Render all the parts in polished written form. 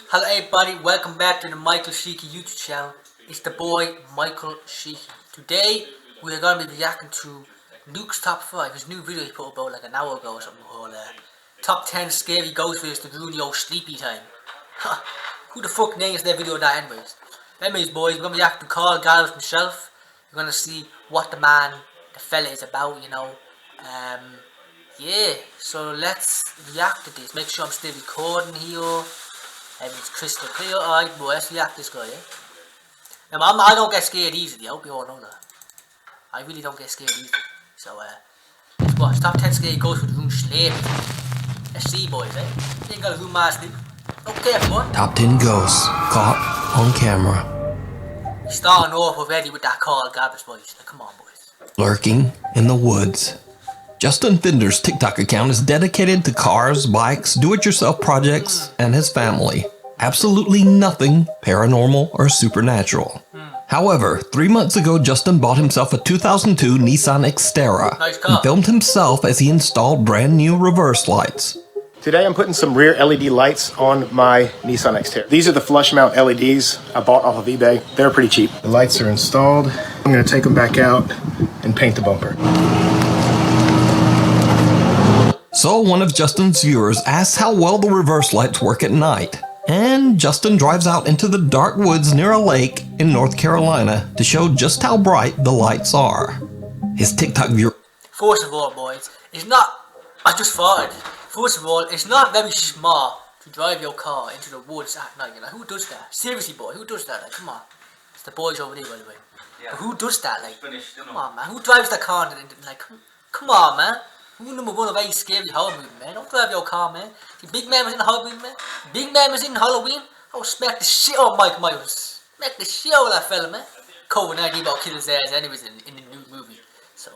Hello everybody, welcome back to the Michael Sheeky YouTube channel. It's the boy Michael Sheeky. Today we are going to be reacting to Nuke's Top 5. His new video he put about like an hour ago or something called Top 10 Scary Ghost Videos to ruin your sleepy time. Who the fuck names their video that anyways? Anyways boys, we're going to be reacting to Carl Gallows himself. We're going to see what the fella is about, you know. Yeah, so let's react to this. Make sure I'm still recording here. Everything's crystal clear. Alright, boy, let's react to this guy, yeah? Now, I don't get scared easily, I hope you all know that. I really don't get scared easily. So, let's watch. Top 10 scary ghosts with room sleep. Let's see, boys, eh? You ain't gotta room my sleep. Okay, boy. Top 10 ghosts caught on camera. Starting off already with that Carl Gallows voice. Now, come on, boys. Lurking in the woods. Justin Finder's TikTok account is dedicated to cars, bikes, do-it-yourself projects, and his family. Absolutely nothing paranormal or supernatural. However, 3 months ago, Justin bought himself a 2002 Nissan Xterra and filmed himself as he installed brand new reverse lights. Today I'm putting some rear LED lights on my Nissan Xterra. These are the flush mount LEDs I bought off of eBay. They're pretty cheap. The lights are installed. I'm going to take them back out and paint the bumper. So one of Justin's viewers asks how well the reverse lights work at night. And Justin drives out into the dark woods near a lake in North Carolina to show just how bright the lights are. His TikTok viewer... First of all, boys, it's not... I just farted. First of all, it's not very smart to drive your car into the woods at night. You know, who does that? Seriously, boy, who does that? Like, come on. It's the boys over there, by the way. Yeah. But who does that? Like, come on, man. Who drives the car into the... Like, come on, man. Who number one of a scary horror movie, man? Don't drive your car, man. The big man was in Halloween, man. Big man was in Halloween. I will smack the shit out of Mike Myers. Smack the shit out of that fella, man. COVID-19 about kill his ass anyways in the new movie. So,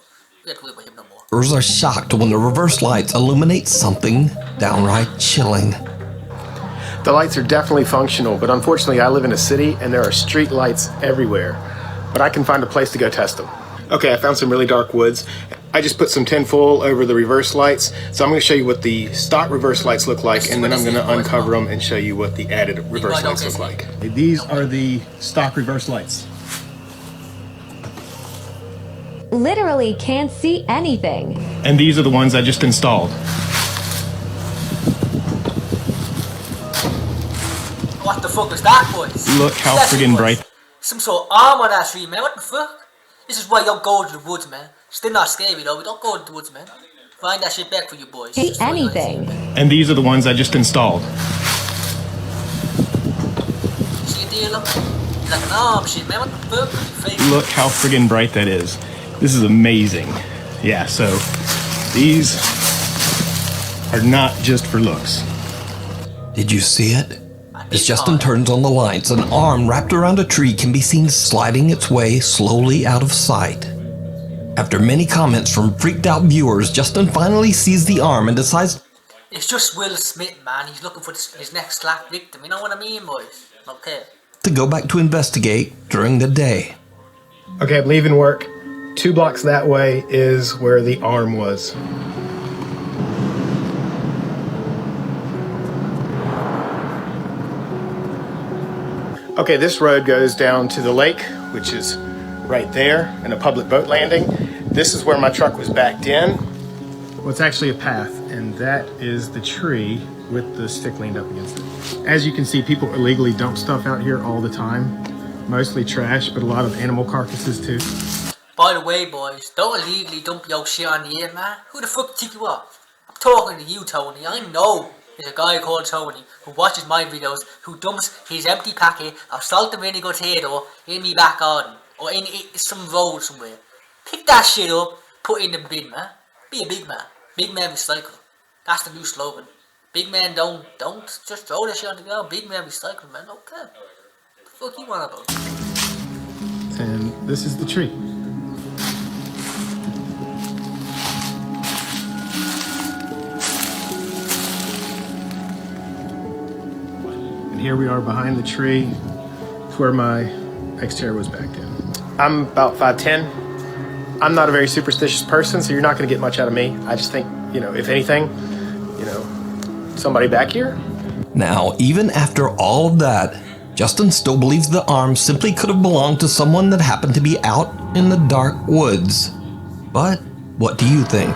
we have to wait for him no more. Viewers are shocked when the reverse lights illuminate something downright chilling. The lights are definitely functional, but unfortunately I live in a city and there are street lights everywhere. But I can find a place to go test them. Okay, I found some really dark woods. I just put some tinfoil over the reverse lights. So I'm going to show you what the stock reverse lights look like, and then I'm going to uncover them and show you what the added reverse lights look like. These are the stock reverse lights. Literally can't see anything. And these are the ones I just installed. What the fuck is that, boys? Look how friggin' bright. Some sort of arm on that tree, man. What the fuck? This is why you don't go to the woods, man. Still not scary though, but don't go to the woods, man. Find that shit back for you boys. See anything. And these are the ones I just installed. See a deal? Like an arm shit, man. What the fuck? Look how friggin' bright that is. This is amazing. Yeah, so these are not just for looks. Did you see it? As Justin turns on the lights, an arm wrapped around a tree can be seen sliding its way slowly out of sight. After many comments from freaked out viewers, Justin finally sees the arm and decides... It's just Will Smith, man. He's looking for his next slap victim. You know what I mean, boys? Okay. ...to go back to investigate during the day. Okay, I'm leaving work. 2 blocks that way is where the arm was. Okay, this road goes down to the lake, which is right there, and a public boat landing. This is where my truck was backed in. Well, it's actually a path, and that is the tree with the stick leaned up against it. As you can see, people illegally dump stuff out here all the time. Mostly trash, but a lot of animal carcasses too. By the way, boys, don't illegally dump your shit on the air, man. Who the fuck tick you off? I'm talking to you, Tony. I know there's a guy called Tony who watches my videos who dumps his empty packet of salt and vinegar potato in me back garden or in some road somewhere. Pick that shit up, put it in the bin, man. Be a big man. Big man recycle. That's the new slogan. Big man don't just throw that shit on the ground. Big man recycle, man. Okay. What the fuck you want about? And this is the tree. Here we are behind the tree. It's where my Xterra was backed in. I'm about 5'10". I'm not a very superstitious person, so you're not going to get much out of me. I just think, you know, if anything, you know, somebody back here. Now, even after all of that, Justin still believes the arm simply could have belonged to someone that happened to be out in the dark woods. But what do you think?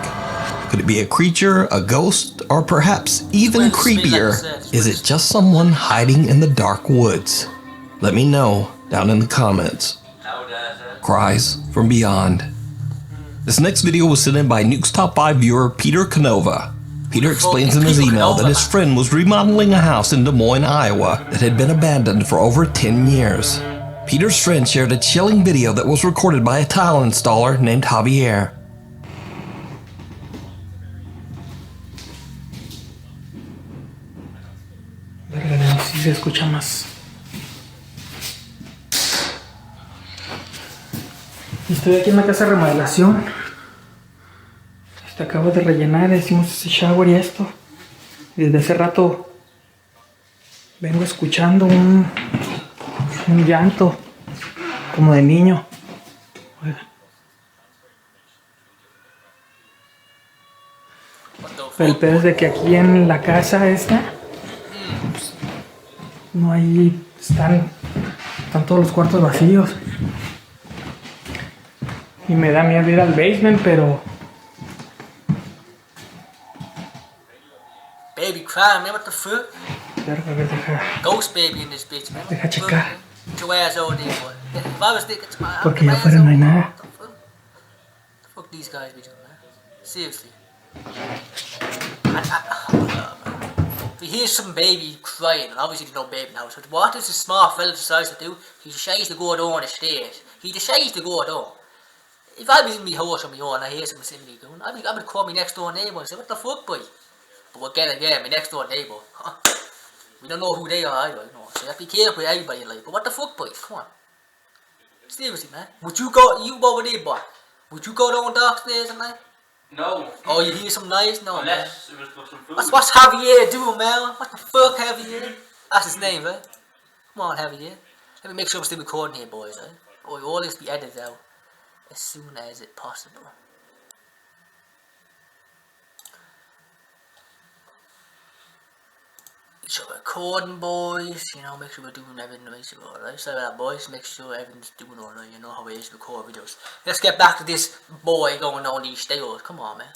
Could it be a creature, a ghost, or perhaps even creepier, is it just someone hiding in the dark woods? Let me know down in the comments. Cries from Beyond. This next video was sent in by Nuke's Top 5 viewer Peter Canova. Peter explains in his email that his friend was remodeling a house in Des Moines, Iowa that had been abandoned for over 10 years. Peter's friend shared a chilling video that was recorded by a tile installer named Javier. Sí se escucha más. Estoy aquí en la casa de remodelación. Acabo de rellenar, hicimos ese shower y esto. Desde hace rato vengo escuchando un llanto como de niño. Pero el pedo es de que aquí en la casa esta pues, no hay, están todos los cuartos vacíos y me da miedo ir al basement, pero Baby crying, man, what the fuck? verga, a ver, deja Ghost baby in this bitch, man. Deja checar. Get your ass over there, boy. If I was thinking to my porque allá afuera no hay nada. What the fuck these guys be doing, man? Seriously. Hold up, man. If you hear some baby crying, and obviously there's no baby in the house, what does this small fella decide to do? He decides to go down the stairs. He decides to go down. If I was in my house on my own and I hear someone sitting there going, I would call my next door neighbour and say, what the fuck, boy? But again, my next door neighbour, we don't know who they are either, you know, so you have to be careful with everybody, like, but what the fuck, boy, come on. Seriously, man, would you over there, boy, would you go down downstairs and like? No. Oh, you hear some noise? No, Unless man. it was for some food. What's Javier doing, man? What the fuck, Javier? That's his name, right? Come on, Javier. Let me make sure I'm still recording here, boys, right? Oh, all this be edited out as soon as it's possible. Make sure we're recording, boys, you know, make sure we're doing everything basically alright. So that, boys, make sure everything's doing alright, you know how it is to record videos. Let's get back to this boy going on these stairs. Come on, man.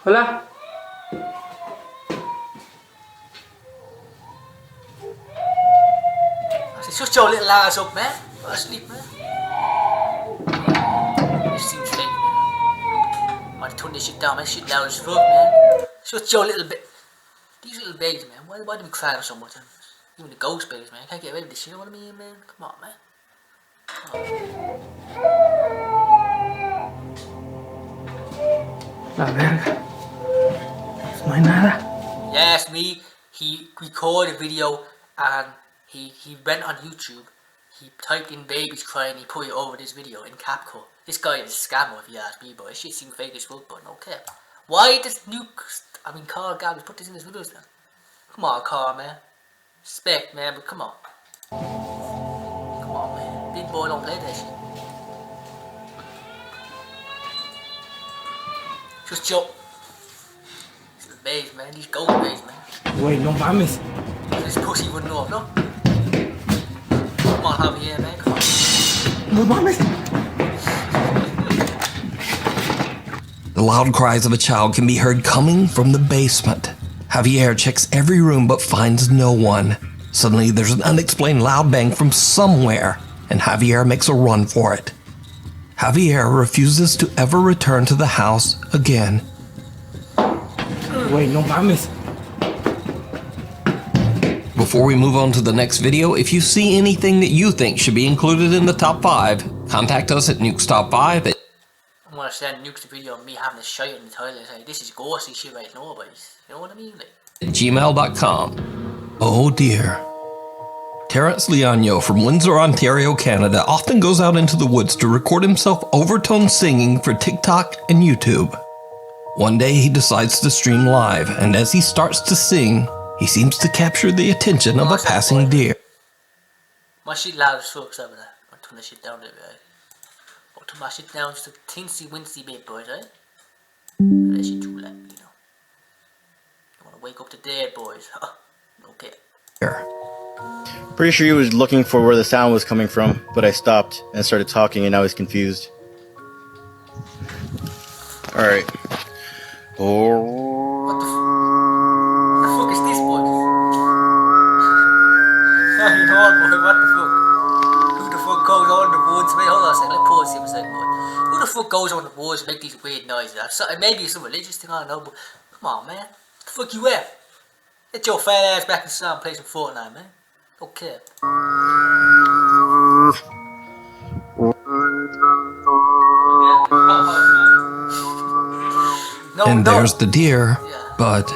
Hola. Shut your little ass up, man. Go to sleep, man. This seems fake, man. Might turn this shit down, man. Shit loud as fuck, man. Shut your little bit. These little babies, man. Why do we cry so much? Even the ghost babies, man. Can't get rid of this shit. You know what I mean, man? Come on, man. La verga. No hay nada. Yes, me. He recorded a video and he went on YouTube. He typed in babies crying. He put it over this video in CapCut. This guy is a scammer, if you ask me, but this shit seems fake as fuck. But no cap. Why does Carl Gabby put this in his videos then? Come on, Carl, man. Respect, man, but come on. Come on, man. Big boy don't play that shit. Just joke. These little babes, man. These ghost babes, man. Güey, no mames. This pussy wouldn't know, no? Come on, Javier, man. Come on. No mames. The loud cries of a child can be heard coming from the basement. Javier checks every room but finds no one. Suddenly, there's an unexplained loud bang from somewhere, and Javier makes a run for it. Javier refuses to ever return to the house again. Güey, no mames. Before we move on to the next video, if you see anything that you think should be included in the top 5, contact us at Nuke's Top 5 at I'm gonna send Nuke's video of me having a shite in the toilet. Like, this is ghosty shit right now, boys. You know what I mean? Like, gmail.com. Oh dear. Terrence Leonio from Windsor, Ontario, Canada often goes out into the woods to record himself overtone singing for TikTok and YouTube. One day he decides to stream live, and as he starts to sing, he seems to capture the attention of a passing deer. My shit loud as fuck over there. I'll turn the shit down a bit, right? I'll turn my shit down just a teensy wincy bit, boys, right? That shit too loud, you know. I wanna wake up the dead, boys. Okay. Here. Pretty sure he was looking for where the sound was coming from, but I stopped and started talking and now he's confused. Alright. What the fuck is this, boy? You know what, boy? What the fuck? Who the fuck goes out in the woods? Wait, hold on a second. Let's pause here for a second, boy. Who the fuck goes out in the woods and make these weird noises? Maybe it's some religious thing, I don't know, but come on, man. What the fuck you at? Get your fat ass back inside and play some Fortnite, man. Okay. And there's the deer. Yeah. But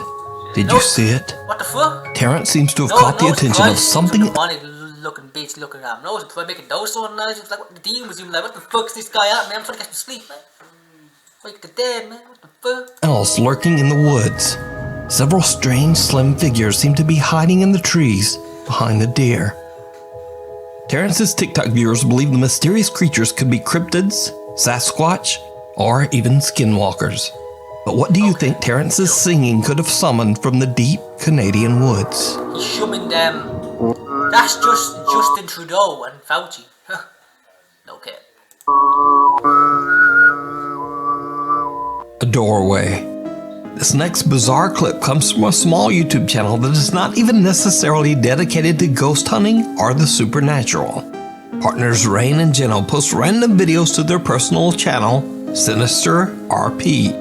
did you see it? What the fuck? Terrence seems to have caught the attention of something. Demonic looking bitch looking at him. No, it was making those sort of noises. It was like what the demon was doing. Like, what the fuck's this guy at, man? I'm trying to get some sleep, man. Wake the dead, man. What the fuck? else lurking in the woods. Several strange, slim figures seem to be hiding in the trees behind the deer. Terrence's TikTok viewers believe the mysterious creatures could be cryptids, Sasquatch, or even skinwalkers. But what do you think Terrence's singing could have summoned from the deep Canadian woods? He's summoned them. That's just Justin Trudeau and Fauci. Okay. A doorway. This next bizarre clip comes from a small YouTube channel that is not even necessarily dedicated to ghost hunting or the supernatural. Partners Rain and Jenno post random videos to their personal channel, Sinister RP.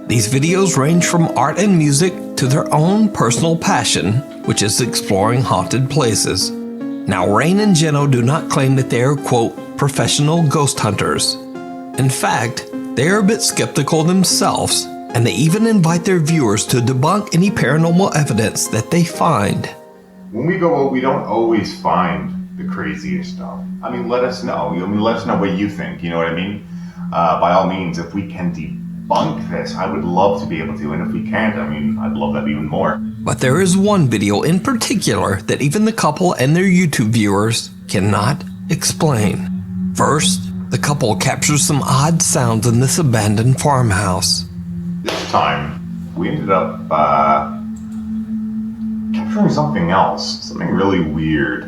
These videos range from art and music to their own personal passion, which is exploring haunted places. Now, Rain and Jenno do not claim that they are, quote, professional ghost hunters. In fact, they are a bit skeptical themselves, and they even invite their viewers to debunk any paranormal evidence that they find. When we go out, we don't always find the craziest stuff. I mean, let us know. Let us know what you think. You know what I mean? By all means, if we can debunk this, I would love to be able to. And if we can't, I mean, I'd love that even more. But there is one video in particular that even the couple and their YouTube viewers cannot explain. First, the couple captures some odd sounds in this abandoned farmhouse. This time, we ended up capturing something else. Something really weird.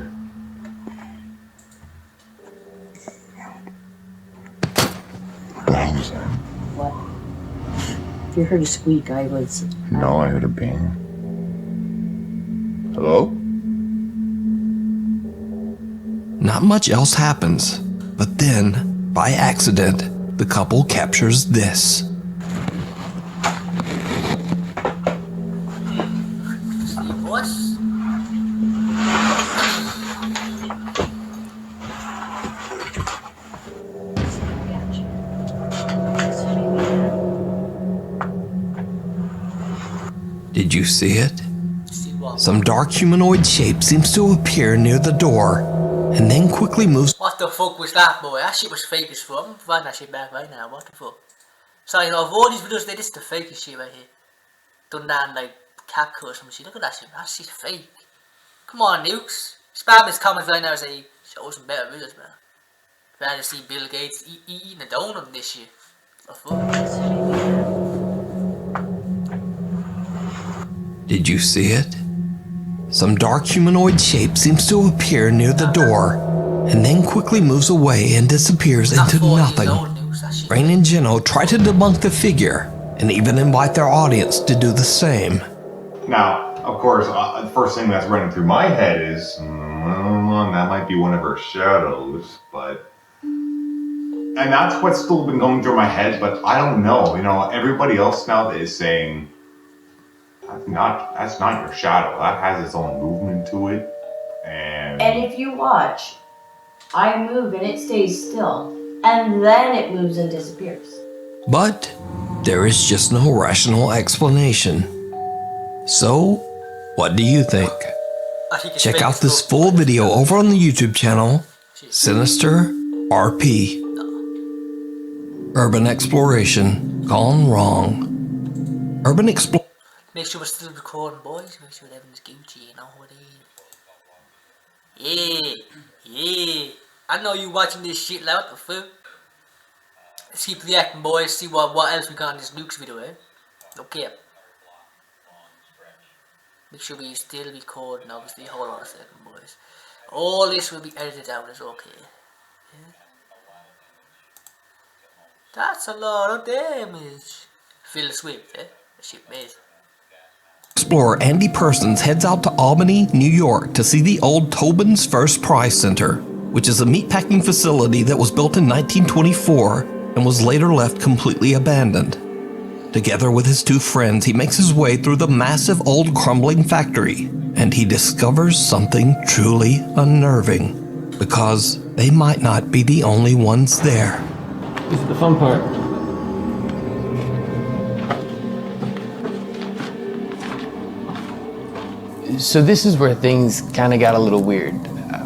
What? If you heard a squeak, I was... No, I heard a bang. Hello? Not much else happens, but then, by accident, the couple captures this. What? Did you see it? See what? Some dark humanoid shape seems to appear near the door, and then quickly moves. What the fuck was that, boy? That shit was fake as fuck. I'm finding that shit back right now. What the fuck? Sorry, of all these videos, this is the fakest shit right here. Done that in like CapCut or some shit. Look at that shit. That shit's fake. Come on, Nukes. Spam his comments right now and say, show us some better videos, man. I'd rather see Bill Gates eating a donut than this shit. What the fuck? Did you see it? Some dark humanoid shape seems to appear near the door, and then quickly moves away and disappears into nothing. Rain and Jenno try to debunk the figure, and even invite their audience to do the same. Now, of course, the first thing that's running through my head is, that might be one of her shadows, but... And that's what's still been going through my head, but I don't know. You know, everybody else now is saying, that's not your shadow. That has its own movement to it. And if you watch, I move and it stays still. And then it moves and disappears. But there is just no rational explanation. So, what do you think? I think it's Check fake out as this fuck. full video over on the YouTube channel, Sinister RP. Urban exploration gone wrong. Urban explore. Make sure we're still recording, boys. Make sure everything's Gucci, you know what it is. Yeah, yeah. I know you watching this shit, like, what the fuck? Let's keep reacting, boys. See what else we got in this Nukes video, eh? Okay. Make sure we still record, and obviously, hold on a second, boys. All this will be edited out, it's okay. Yeah. That's a lot of damage. Phil Swift, eh? That shit amazing. Explorer Andy Persons heads out to Albany, New York to see the old Tobin's First Price Center, which is a meatpacking facility that was built in 1924 and was later left completely abandoned. Together with his two friends, he makes his way through the massive old crumbling factory, and he discovers something truly unnerving, because they might not be the only ones there. This is the fun part. So this is where things kind of got a little weird.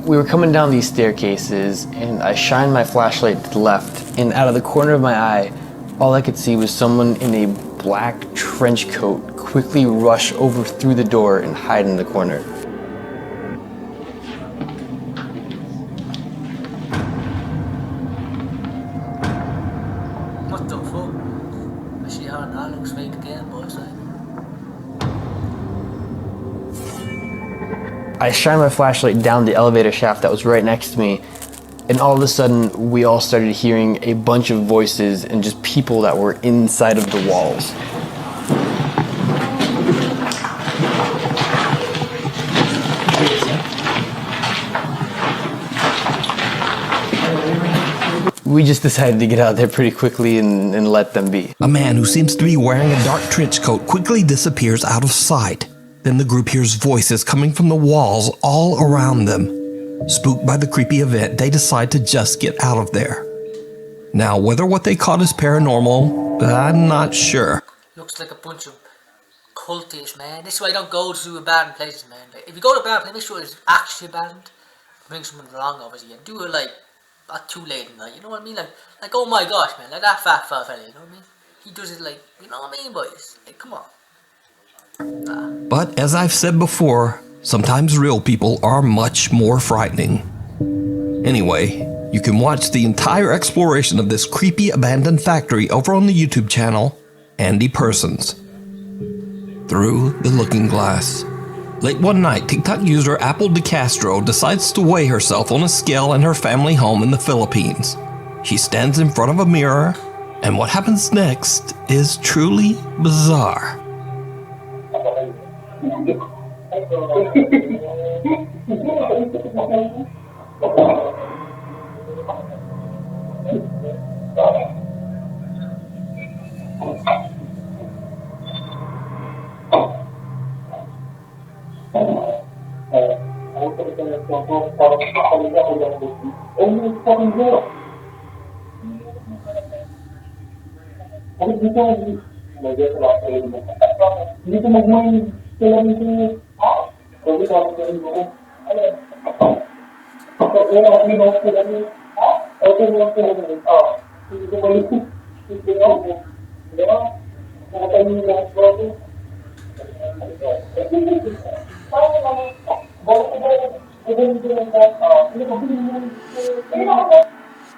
We were coming down these staircases, and I shined my flashlight to the left, and out of the corner of my eye, all I could see was someone in a black trench coat quickly rush over through the door and hide in the corner. What the fuck? I see how that looks fake again, boys. I shined my flashlight down the elevator shaft that was right next to me, and all of a sudden we all started hearing a bunch of voices and just people that were inside of the walls. We just decided to get out there pretty quickly and let them be. A man who seems to be wearing a dark trench coat quickly disappears out of sight. Then the group hears voices coming from the walls all around them. Spooked by the creepy event, they decide to just get out of there. Now, whether what they caught is paranormal, I'm not sure. Looks like a bunch of cultists, man. This is why I don't go to abandoned places, man. Like, if you go to abandoned place, make sure it's actually abandoned. Bring someone along, obviously, and do it like not too late at night. You know what I mean? Like oh my gosh, man, like that fat fella. You know what I mean? He does it like, you know what I mean, boys? Like, come on. But as I've said before, sometimes real people are much more frightening. Anyway, you can watch the entire exploration of this creepy abandoned factory over on the YouTube channel, Andy Persons. Through the Looking Glass. Late one night, TikTok user Apple DeCastro decides to weigh herself on a scale in her family home in the Philippines. She stands in front of a mirror, and what happens next is truly bizarre.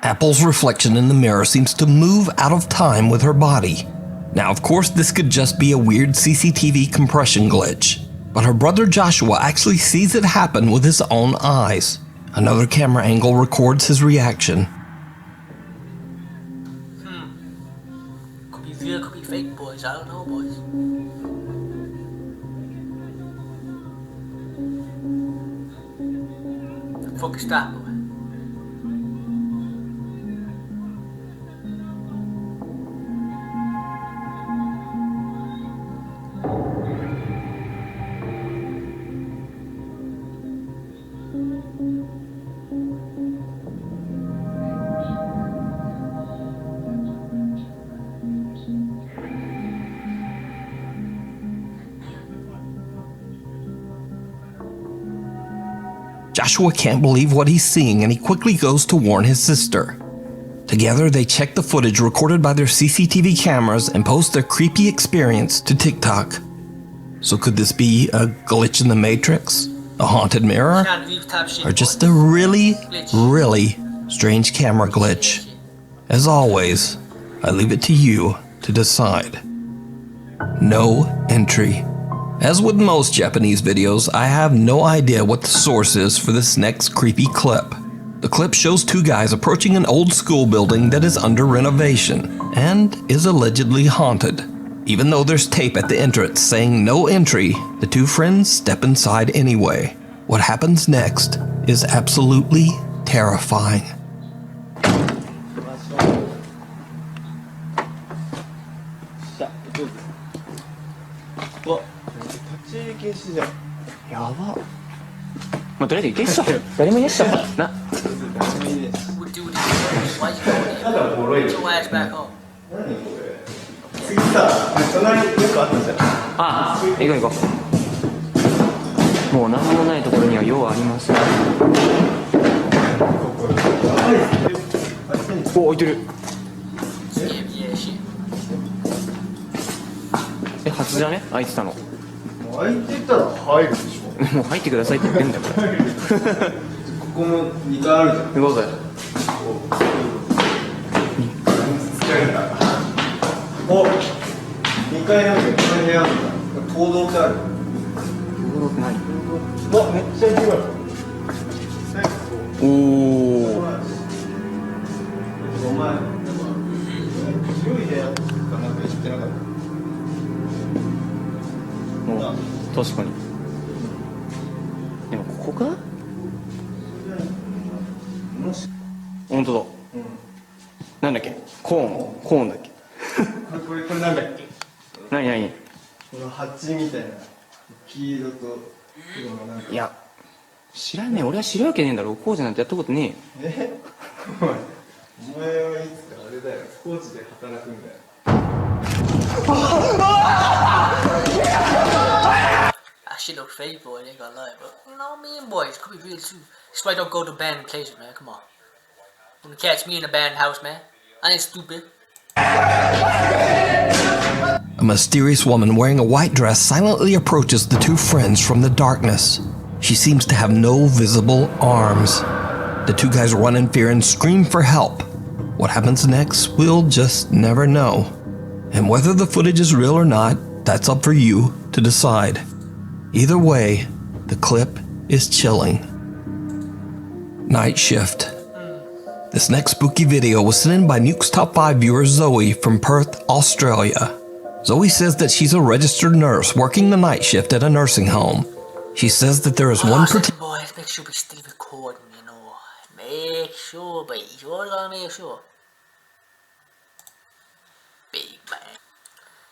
Apple's reflection in the mirror seems to move out of time with her body. Now, of course, this could just be a weird CCTV compression glitch, but her brother Joshua actually sees it happen with his own eyes. Another camera angle records his reaction. Could be real, could be fake, boys. I don't know, boys. The fuck is that, boy? Joshua can't believe what he's seeing, and he quickly goes to warn his sister. Together, they check the footage recorded by their CCTV cameras and post their creepy experience to TikTok. So could this be a glitch in the Matrix? A haunted mirror? Or just a really, really strange camera glitch? As always, I leave it to you to decide. No entry. As with most Japanese videos, I have no idea what the source is for this next creepy clip. The clip shows two guys approaching an old school building that is under renovation and is allegedly haunted. Even though there's tape at the entrance saying no entry, the two friends step inside anyway. What happens next is absolutely terrifying. Would do this first. Why you going there? Get your ass back home. 次さ、隣よくあったじゃん。ああ、行こう行こう。もう何もないところには用はありません。お、置いてる。え、初じゃね？開いてたの。開いてたら入るでしょ。もう入ってくださいって言ってんだよ。ここも2階あるじゃん。行こうぜ。お、2階なんだけど、この部屋なんだ。灯籠ってある。灯籠って何？わ、めっちゃ広い。おお。お前、広い部屋かなんか言ってなかった。確かに。でもここか？本当だ。なんだっけ？コーンだっけ？これなんだっけ？何？この蜂みたいな黄色と黒のなんか。いや、知らねえ。俺は知るわけねえんだろ。工事なんてやったことねえよ。え？お前はいつかあれだよ。工事で働くんだよ。That shit look fake, boy, I ain't gonna lie, but you know what I mean, boys, it could be real too. That's why I don't go to band places, man, come on. You wanna catch me in a band house, man? I ain't stupid. A mysterious woman wearing a white dress silently approaches the two friends from the darkness. She seems to have no visible arms. The two guys run in fear and scream for help. What happens next, we'll just never know. And whether the footage is real or not, that's up for you to decide. Either way, the clip is chilling. Night Shift. This next spooky video was sent in by Nuke's Top 5 viewer Zoe from Perth, Australia. Zoe says that she's a registered nurse working the night shift at a nursing home. She says that there is one particular... Boys, make sure we still recording, you know. Make sure, but you all gotta make sure. Big man.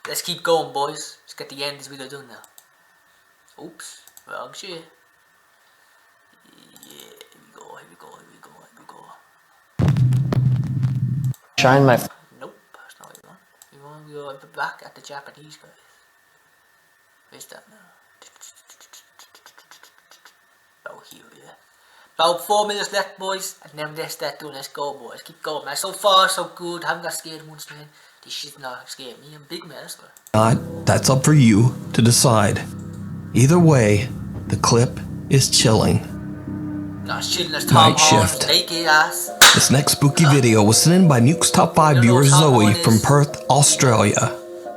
Let's keep going, boys. Let's get the end of this video done now. Oops, wrong shit. Yeah, here we go. Shine my... Nope, that's not what you want. You want to go back at the Japanese guys. Where's that now? About here, yeah. About 4 minutes left, boys, and then let's start doing. Let's go, boys. Keep going, man. So far, so good. I haven't got scared once, man. This shit's not scared me. I'm a big man, that's what. That's up for you to decide. Either way, the clip is chilling. Nah, chilling as Tom Night Shift. Naked ass. This next spooky video was sent in by Nuke's Top 5 viewer Zoe from Perth, Australia.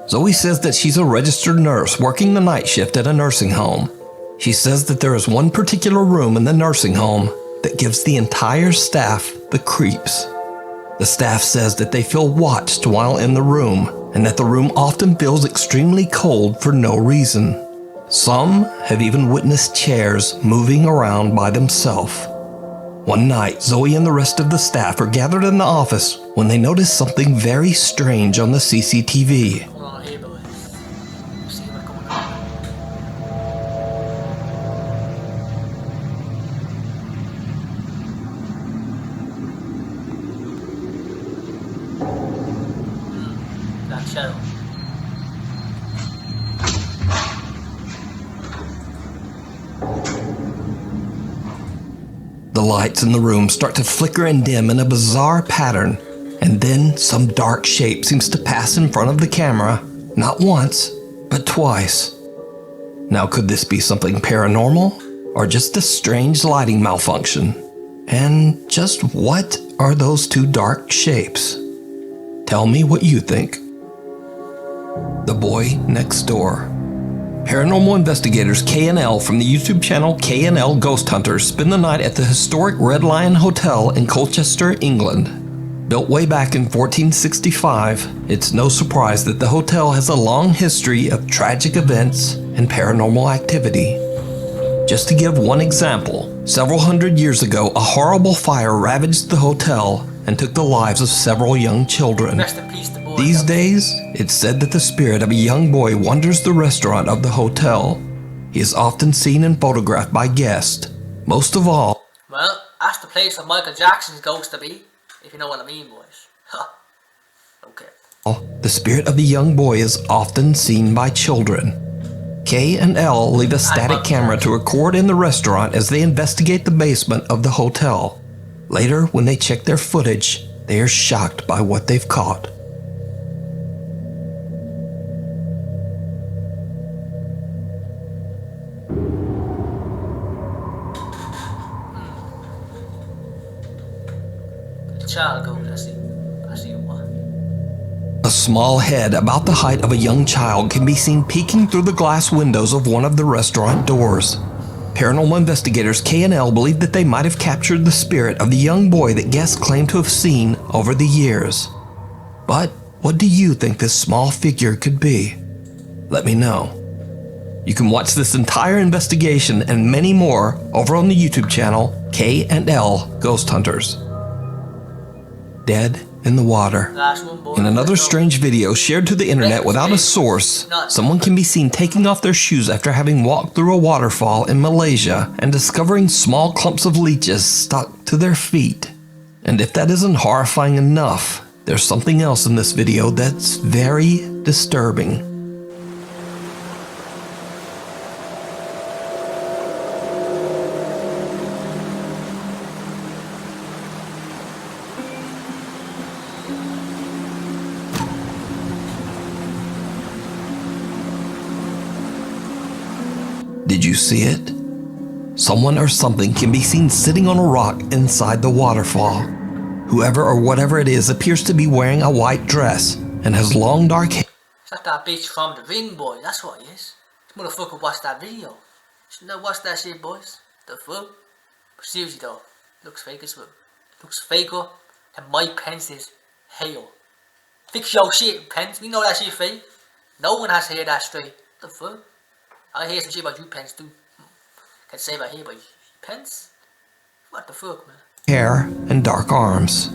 Zoe says that she's a registered nurse working the night shift at a nursing home. She says that there is one particular room in the nursing home that gives the entire staff the creeps. The staff says that they feel watched while in the room, and that the room often feels extremely cold for no reason. Some have even witnessed chairs moving around by themselves. One night, Zoe and the rest of the staff are gathered in the office when they notice something very strange on the CCTV. Hold on here, boys. See what's going on. That shadow. The lights in the room start to flicker and dim in a bizarre pattern, and then some dark shape seems to pass in front of the camera, not once, but twice. Now, could this be something paranormal, or just a strange lighting malfunction? And just what are those two dark shapes? Tell me what you think. The Boy Next Door. Paranormal investigators K&L from the YouTube channel K&L Ghost Hunters spend the night at the historic Red Lion Hotel in Colchester, England. Built way back in 1465, it's no surprise that the hotel has a long history of tragic events and paranormal activity. Just to give one example, several hundred years ago, a horrible fire ravaged the hotel and took the lives of several young children. Rest in peace, the boy. These days, it's said that the spirit of a young boy wanders the restaurant of the hotel. He is often seen and photographed by guests. Most of all, Well, that's the place where Michael Jackson's ghost to be, if you know what I mean, boys. Okay. the spirit of the young boy is often seen by children. K&L leave a static camera to record in the restaurant as they investigate the basement of the hotel. Later, when they check their footage, they are shocked by what they've caught. Child ghost, I see one. A small head about the height of a young child can be seen peeking through the glass windows of one of the restaurant doors. Paranormal investigators K&L believe that they might have captured the spirit of the young boy that guests claim to have seen over the years. But what do you think this small figure could be? Let me know. You can watch this entire investigation and many more over on the YouTube channel K&L Ghost Hunters. Dead in the water. Last one, boy. In another strange video shared to the internet without a source, someone can be seen taking off their shoes after having walked through a waterfall in Malaysia and discovering small clumps of leeches stuck to their feet. And if that isn't horrifying enough, there's something else in this video that's very disturbing. Did you see it? Someone or something can be seen sitting on a rock inside the waterfall. Whoever or whatever it is appears to be wearing a white dress and has long dark hair. Is that bitch from the ring, boy? That's what it is. This motherfucker watched that video. Shouldn't have watched that shit, boys. The fuck? But seriously though, looks fake as well. Looks faker than Mike Pence's hair. Fix your shit, Pence. We know that shit fake. No one has hair that straight. The fuck? I hear some shit about you, Pence, too. Can't say about here, but Pence? What the fuck, man? Hair and dark arms.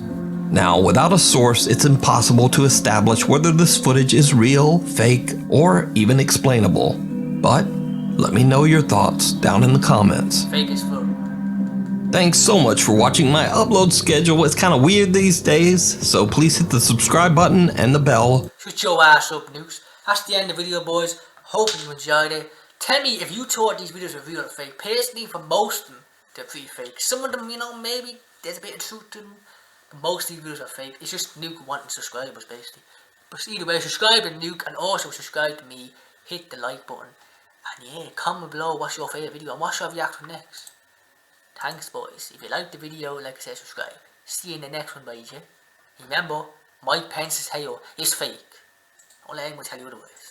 Now, without a source, it's impossible to establish whether this footage is real, fake, or even explainable. But let me know your thoughts down in the comments. Fake as fuck. Thanks so much for watching. My upload schedule is kind of weird these days, so please hit the subscribe button and the bell. Shut your ass up, Nukes. That's the end of the video, boys. Hope you enjoyed it. Tell me if you thought these videos were real or fake. Personally, for most of them, they're pretty fake. Some of them, you know, maybe there's a bit of truth to them. But most of these videos are fake. It's just Nuke wanting subscribers, basically. But either way, subscribe to Nuke and also subscribe to me. Hit the like button. And yeah, comment below what's your favourite video and what should I react to next. Thanks, boys. If you liked the video, like I said, subscribe. See you in the next one, boys. Remember, Mike Pence's hair is fake. Don't let anyone tell you otherwise.